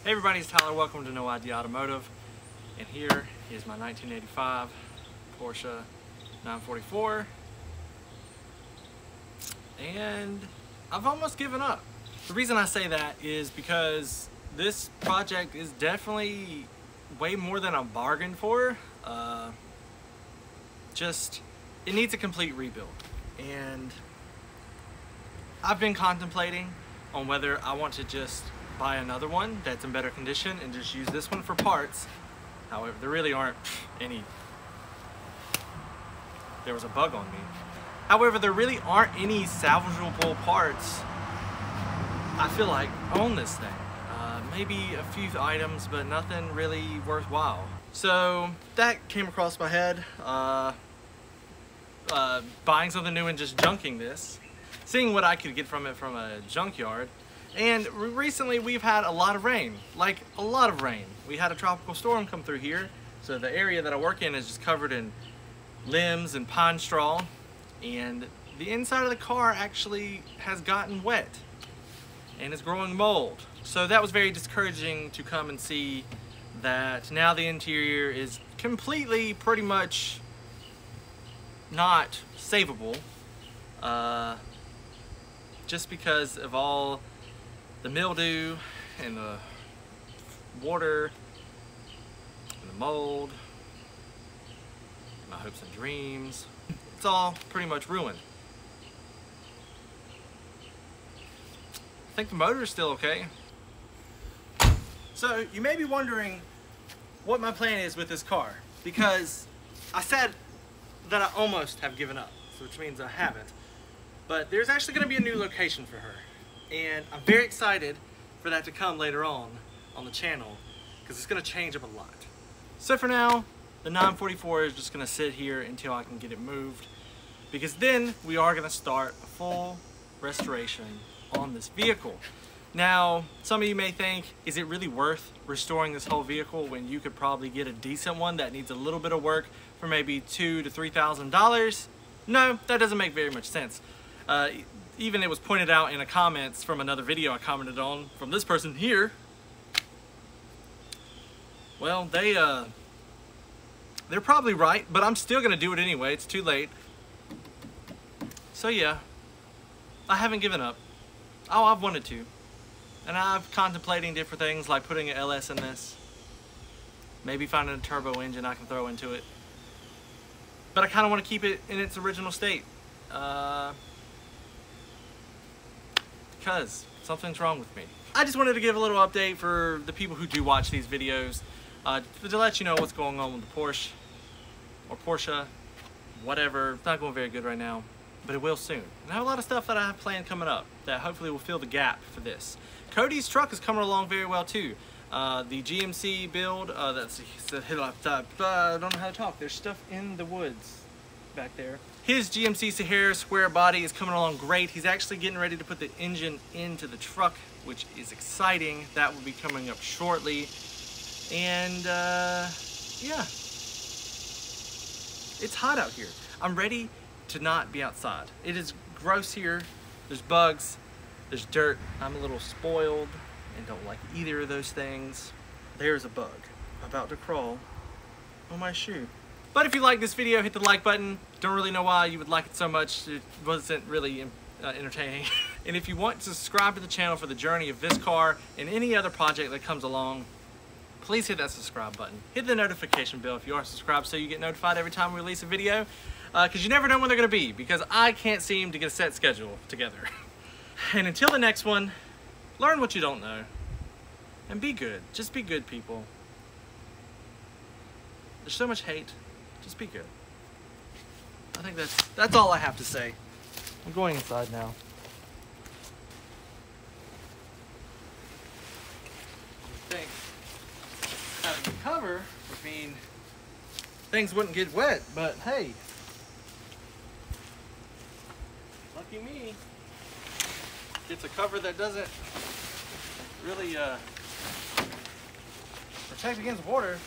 Hey everybody, it's Tyler. Welcome to No Idea Automotive. And here is my 1985 Porsche 944. And I've almost given up. The reason I say that is because this project is definitely way more than I bargained for. It needs a complete rebuild. And I've been contemplating on whether I want to just buy another one that's in better condition and just use this one for parts. However, there really aren't any. There was a bug on me. However, there really aren't any salvageable parts, I feel like, on this thing. Maybe a few items, but nothing really worthwhile. So that came across my head. Buying something new and just junking this, seeing what I could get from it from a junkyard. And recently we've had a lot of rain, like a lot of rain. We had a tropical storm come through here, so the area that I work in is just covered in limbs and pine straw, and the inside of the car actually has gotten wet and is growing mold. So that was very discouraging to come and see that now the interior is completely pretty much not savable, just because of all the mildew and the water and the mold, my hopes and dreams. It's all pretty much ruined. I think the motor is still okay. So you may be wondering what my plan is with this car, because I said that I almost have given up, which means I haven't. But there's actually going to be a new location for her. And I'm very excited for that to come later on the channel, because it's going to change up a lot. So for now, the 944 is just going to sit here until I can get it moved, because then we are going to start a full restoration on this vehicle. Now, some of you may think, is it really worth restoring this whole vehicle when you could probably get a decent one that needs a little bit of work for maybe $2,000 to $3,000? No, that doesn't make very much sense. Even it was pointed out in the comments from another video I commented on from this person here. Well, they're probably right, but I'm still gonna do it anyway. It's too late. So yeah, I haven't given up. Oh, I've wanted to. And I've contemplating different things like putting an LS in this. Maybe finding a turbo engine I can throw into it. But I kind of want to keep it in its original state. Because something's wrong with me. I just wanted to give a little update for the people who do watch these videos, to let you know what's going on with the Porsche, or Porsche, whatever. It's not going very good right now, but it will soon. And I have a lot of stuff that I have planned coming up that hopefully will fill the gap for this. Cody's truck is coming along very well too. The GMC build, I don't know how to talk. There's stuff in the woods back there. His GMC Sahara square body is coming along great. He's actually getting ready to put the engine into the truck, which is exciting. That will be coming up shortly. And yeah, it's hot out here. I'm ready to not be outside. It is gross here. There's bugs, there's dirt. I'm a little spoiled and don't like either of those things. There's a bug about to crawl on my shoe. But if you like this video, hit the like button. Don't really know why you would like it so much. It wasn't really entertaining. And if you want to subscribe to the channel for the journey of this car and any other project that comes along, please hit that subscribe button. Hit the notification bell if you are subscribed so you get notified every time we release a video. Because you never know when they're going to be, because I can't seem to get a set schedule together. And until the next one, learn what you don't know. And be good. Just be good, people. There's so much hate. Just be good. I think that's all I have to say. I'm going inside now. I think having a cover would mean things wouldn't get wet, but hey. Lucky me. It's a cover that doesn't really protect against water.